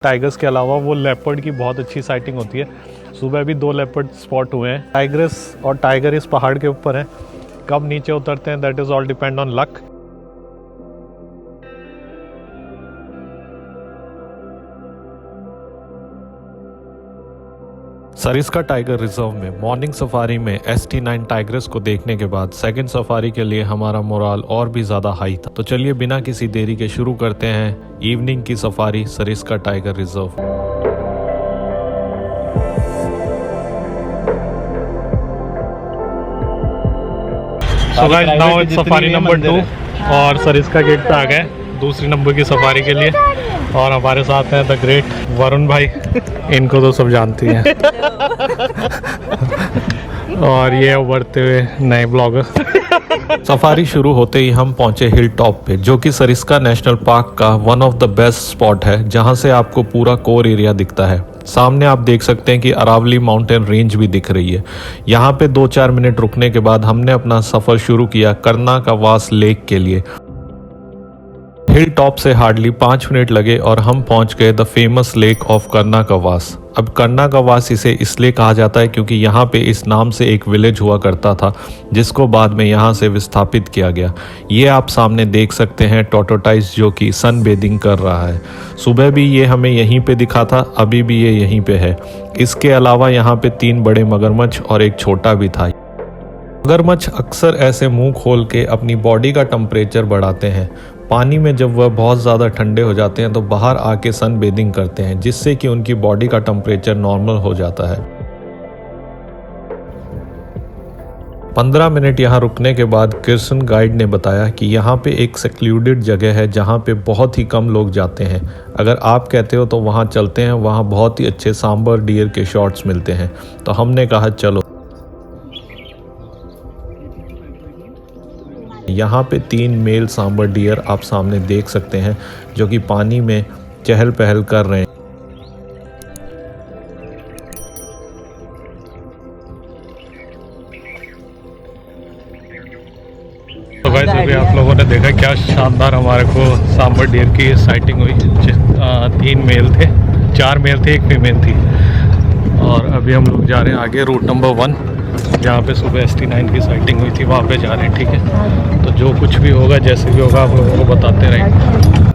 Tigers के अलावा वो लेपर्ड की बहुत अच्छी साइटिंग होती है। सुबह भी 2 लेपर्ड स्पॉट हुए हैं। टाइग्रेस और टाइगर इस पहाड़ के ऊपर है। कब नीचे उतरते हैं that is all depend on luck. Sariska tiger reserve में मॉर्निंग सफारी में ST9 टाइग्रेस को देखने के बाद सेकंड सफारी के लिए हमारा मोराल और भी ज़्यादा हाई था। तो चलिए बिना किसी देरी के शुरू करते हैं इवनिंग की safari Sariska tiger reserve. So guys, now it's safari number 2 और सरिस्का गेट पे आ गए दूसरी नंबर की सफारी के लिए। और हमारे साथ हैं द ग्रेट वरुण भाई, इनको तो सब जानती हैं। और ये उभरते हुए नए ब्लॉगर। सफारी शुरू होते ही हम पहुंचे हिल टॉप पे, जो कि सरिस्का नेशनल पार्क का one of the best spot है, जहां से आपको पूरा कोर एरिया दिखता है। सामने आप देख सकते हैं कि अरावली माउंटेन रेंज भी दिख रही है। यहाँ पे 2-4 मिनट रुकने के बाद हमने अपना सफर शुरू किया कर्नाकवास लेक के लिए। हिल टॉप से हार्डली 5 मिनट लगे और हम पहुंच गए द फेमस लेक ऑफ कर्नाकवास। अब कर्नाकवास इसे इसलिए कहा जाता है क्योंकि यहाँ पे इस नाम से एक विलेज हुआ करता था, जिसको बाद में यहाँ से विस्थापित किया गया। ये आप सामने देख सकते हैं टोटोटाइस जो कि सन बेदिंग कर रहा है। सुबह भी ये हमें यहीं पे दिखा था, अभी भी ये यहीं पे है। इसके अलावा यहाँ पे 3 बड़े मगरमच्छ और एक छोटा भी था। मगरमच्छ अक्सर ऐसे मुंह खोल के अपनी बॉडी का टेम्परेचर बढ़ाते हैं। पानी में जब वह बहुत ज़्यादा ठंडे हो जाते हैं तो बाहर आके सन बेदिंग करते हैं, जिससे कि उनकी बॉडी का टेम्परेचर नॉर्मल हो जाता है। 15 मिनट यहाँ रुकने के बाद किर्सन गाइड ने बताया कि यहाँ पे एक सेक्लूडेड जगह है जहाँ पे बहुत ही कम लोग जाते हैं। अगर आप कहते हो तो वहाँ चलते हैं, वहाँ बहुत ही अच्छे सांबर डियर के शॉट्स मिलते हैं। तो हमने कहा चलो। यहाँ पे 3 मेल सांबर डियर आप सामने देख सकते हैं, जो कि पानी में चहल पहल कर रहे हैं। तो गाइस अभी आप लोगों ने देखा क्या शानदार हमारे को सांबर डियर की साइटिंग हुई। 3 मेल थे, 4 मेल थे, 1 फीमेल थी। और अभी हम लोग जा रहे हैं आगे रूट नंबर 1, जहाँ पे सुबह ST9 की साइटिंग हुई थी, वहाँ पे जा रहे हैं। ठीक है, तो जो कुछ भी होगा जैसे भी होगा आप लोगों को बताते रहेंगे।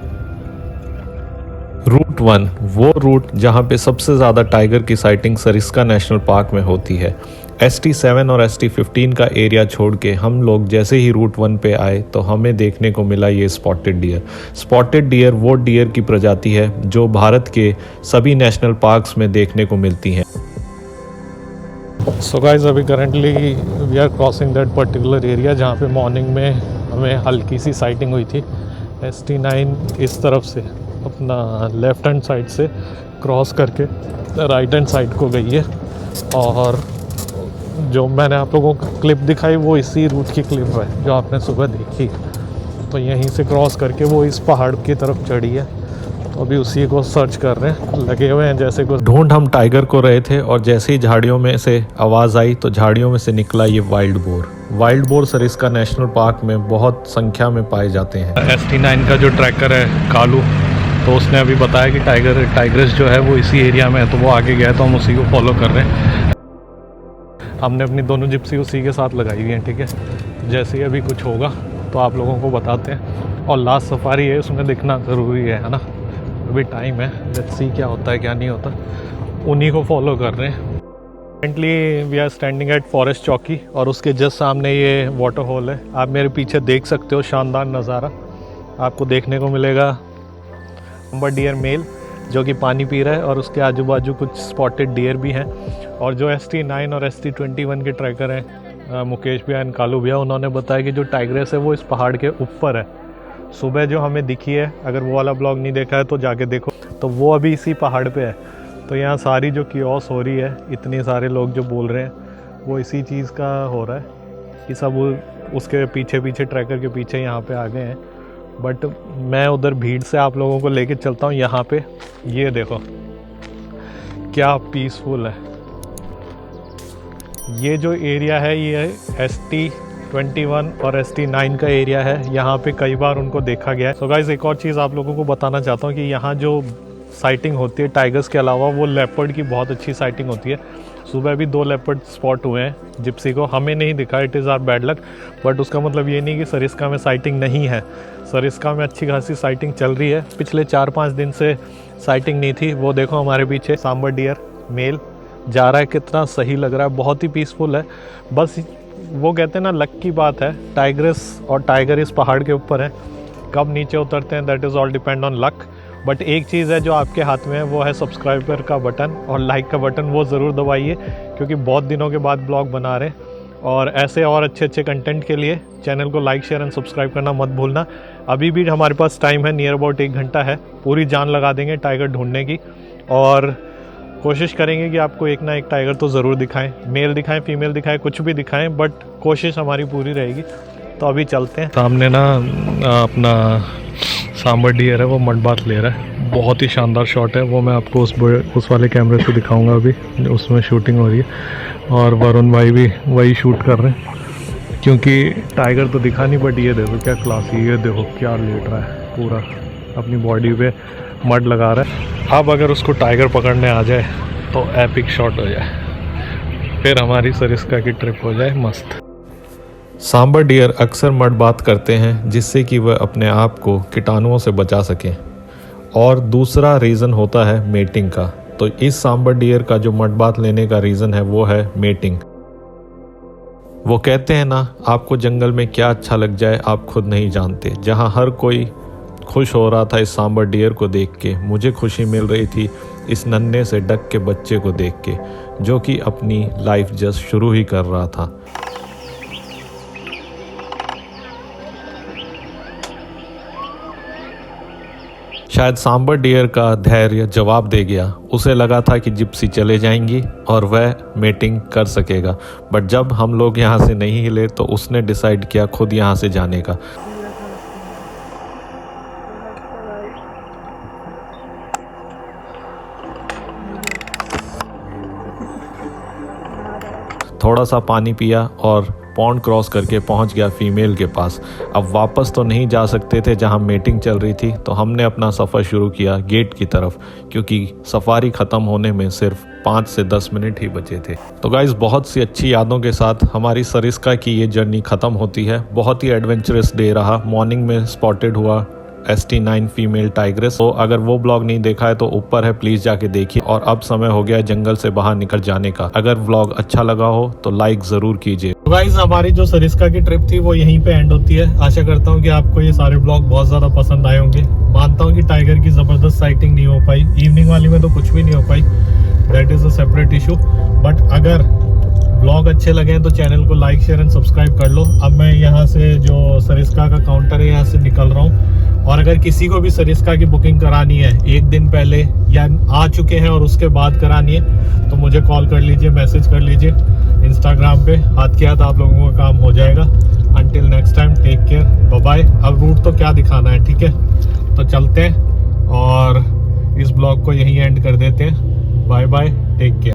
रूट 1 वो रूट जहाँ पे सबसे ज़्यादा टाइगर की साइटिंग सरिस्का नेशनल पार्क में होती है। ST7 और ST15 का एरिया छोड़ के हम लोग जैसे ही रूट 1 पे आए तो हमें देखने को मिला ये स्पॉटेड डियर। स्पॉटेड डियर वो डियर की प्रजाति है जो भारत के सभी नेशनल पार्क्स में देखने को मिलती हैं। सो गाइस अभी currently we are crossing that particular area जहाँ पे मॉर्निंग में हमें हल्की सी साइटिंग हुई थी। ST9 इस तरफ से अपना लेफ़्ट हैंड साइड से क्रॉस करके राइट हैंड साइड को गई है। और जो मैंने आप लोगों को क्लिप दिखाई वो इसी रूट की क्लिप है जो आपने सुबह देखी। तो यहीं से क्रॉस करके वो इस पहाड़ की तरफ चढ़ी है। तो अभी उसी को सर्च कर रहे हैं, लगे हुए हैं जैसे कुछ ढूंढ हम टाइगर को रहे थे। और जैसे ही झाड़ियों में से आवाज़ आई तो झाड़ियों में से निकला ये wild boar. Wild boar Sariska national park में बहुत संख्या में पाए जाते हैं। ST9 का जो ट्रैकर है कालू, तो उसने अभी बताया कि टाइग्रेस जो है वो इसी एरिया में है, तो वो आगे गया तो हम उसी को फॉलो कर रहे हैं। हमने अपनी दोनों जिप्सी उसी के साथ लगाई हुई हैं। ठीक है, जैसे ही अभी कुछ होगा तो आप लोगों को बताते हैं। और लास्ट सफारी है, उसमें दिखना ज़रूरी है ना। अभी टाइम है, लेट्स सी क्या होता है क्या नहीं होता। उन्हीं को फॉलो कर रहे हैं। Currently we are standing at forest चौकी और उसके जस्ट सामने ये वाटर होल है। आप मेरे पीछे देख सकते हो शानदार नज़ारा आपको देखने को मिलेगा। सांबर डियर मेल जो कि पानी पी रहा है और उसके आजू बाजू कुछ स्पॉटेड डियर भी हैं। और जो ST9 और ST21 के ट्रैकर हैं मुकेश भैया एंड कालू भैया, उन्होंने बताया कि जो टाइग्रेस है वो इस पहाड़ के ऊपर है। सुबह जो हमें दिखी है, अगर वो वाला ब्लॉग नहीं देखा है तो जाके देखो, तो वो अभी इसी पहाड़ पे है। तो यहाँ सारी जो कियोस हो रही है, इतने सारे लोग जो बोल रहे हैं, वो इसी चीज़ का हो रहा है कि सब उसके पीछे पीछे ट्रैकर के पीछे यहाँ पे आ गए हैं। बट मैं उधर भीड़ से आप लोगों को लेके चलता हूँ। यहाँ पे ये देखो क्या पीसफुल है। ये जो एरिया है ये ST21 और ST9 का एरिया है। यहाँ पे कई बार उनको देखा गया है। सो गाइस एक और चीज़ आप लोगों को बताना चाहता हूँ कि यहाँ जो साइटिंग होती है टाइगर्स के अलावा, वो लेपर्ड की बहुत अच्छी साइटिंग होती है। सुबह भी 2 लेपर्ड स्पॉट हुए हैं जिप्सी को, हमें नहीं दिखा, it is our bad luck, but उसका मतलब ये नहीं कि सरिस्का में साइटिंग नहीं है। सरिस्का में अच्छी खासी साइटिंग चल रही है, पिछले 4-5 दिन से साइटिंग नहीं थी। वो देखो हमारे पीछे सांबर डियर मेल जा रहा है, कितना सही लग रहा है, बहुत ही पीसफुल है। बस वो कहते हैं ना, लक की बात है, टाइग्रेस और टाइगर इस पहाड़ के ऊपर है, कब नीचे उतरते हैं that is all depend on luck. But एक चीज़ है जो आपके हाथ में है, वो है सब्सक्राइबर का बटन और लाइक का बटन, वो ज़रूर दबाइए, क्योंकि बहुत दिनों के बाद ब्लॉग बना रहे हैं। और ऐसे और अच्छे कंटेंट के लिए चैनल को लाइक शेयर एंड सब्सक्राइब करना मत भूलना। अभी भी हमारे पास टाइम है, नियर अबाउट 1 घंटा है, पूरी जान लगा देंगे टाइगर ढूंढने की, और कोशिश करेंगे कि आपको एक ना एक टाइगर तो ज़रूर दिखाएं, मेल दिखाएं, फीमेल दिखाएं, कुछ भी दिखाएं, बट कोशिश हमारी पूरी रहेगी। तो अभी चलते हैं। सामने ना अपना सांबर डियर है, वो मड बाथ ले रहा है, बहुत ही शानदार शॉट है वो, मैं आपको उस वाले कैमरे से दिखाऊंगा, अभी उसमें शूटिंग हो रही है और वरुण भाई भी वही शूट कर रहे हैं, क्योंकि टाइगर तो दिखा नहीं, बट ये देखो क्या क्लासी, ये देखो क्या लेट रहा है, पूरा अपनी बॉडी पे मड लगा रहा है। अब अगर उसको टाइगर पकड़ने आ जाए तो एपिक शॉट हो जाए, फिर हमारी सरिस्का की ट्रिप हो जाए मस्त। सांबर डियर अक्सर मड बात करते हैं जिससे कि वह अपने आप को कीटाणुओं से बचा सकें, और दूसरा रीज़न होता है मेटिंग का। तो इस सांबर डियर का जो मड बात लेने का रीज़न है वो है मेटिंग। वो कहते हैं ना, आपको जंगल में क्या अच्छा लग जाए आप खुद नहीं जानते। जहाँ हर कोई खुश हो रहा था इस सांबर डियर को देख के, मुझे खुशी मिल रही थी इस नन्हे से डक के बच्चे को देख के, जो कि अपनी लाइफ जस्ट शुरू ही कर रहा था। शायद सांबर डियर का धैर्य जवाब दे गया, उसे लगा था कि जिप्सी चले जाएंगी और वह मेटिंग कर सकेगा, बट जब हम लोग यहाँ से नहीं हिले तो उसने डिसाइड किया खुद यहाँ से जाने का। थोड़ा सा पानी पिया और पॉन्ड क्रॉस करके पहुंच गया फीमेल के पास। अब वापस तो नहीं जा सकते थे जहां मीटिंग चल रही थी, तो हमने अपना सफ़र शुरू किया गेट की तरफ, क्योंकि सफारी ख़त्म होने में सिर्फ 5 से 10 मिनट ही बचे थे। तो गाइस, बहुत सी अच्छी यादों के साथ हमारी सरिस्का की ये जर्नी ख़त्म होती है। बहुत ही एडवेंचरस डे रहा। मॉर्निंग में स्पॉटेड हुआ ST9 फीमेल टाइग्रेस। तो अगर वो ब्लॉग नहीं देखा है तो ऊपर है, प्लीज़ जाके देखिए। और अब समय हो गया है जंगल से बाहर निकल जाने का। अगर ब्लॉग अच्छा लगा हो तो लाइक ज़रूर कीजिए। तो गाइस, हमारी जो सरिस्का की ट्रिप थी वो यहीं पे एंड होती है। आशा करता हूँ कि आपको ये सारे ब्लॉग बहुत ज़्यादा पसंद आए होंगे। मानता हूँ कि टाइगर की ज़बरदस्त साइटिंग नहीं हो पाई, इवनिंग वाली में तो कुछ भी नहीं हो पाई, that is a separate issue. But अगर ब्लॉग अच्छे लगे हैं तो चैनल को लाइक शेयर एंड सब्सक्राइब कर लो। अब मैं यहाँ से जो सरिस्का का काउंटर है यहाँ से निकल रहा हूँ, और अगर किसी को भी सरिस्का की बुकिंग करानी है 1 दिन पहले या आ चुके हैं और उसके बाद करानी है तो मुझे कॉल कर लीजिए, मैसेज कर लीजिए इंस्टाग्राम पे। हाथ के हाथ आप लोगों का काम हो जाएगा। Until next time, take care, bye bye. अब रूट तो क्या दिखाना है, ठीक है, तो चलते हैं और इस ब्लॉग को यहीं एंड कर देते हैं। Bye bye, take care.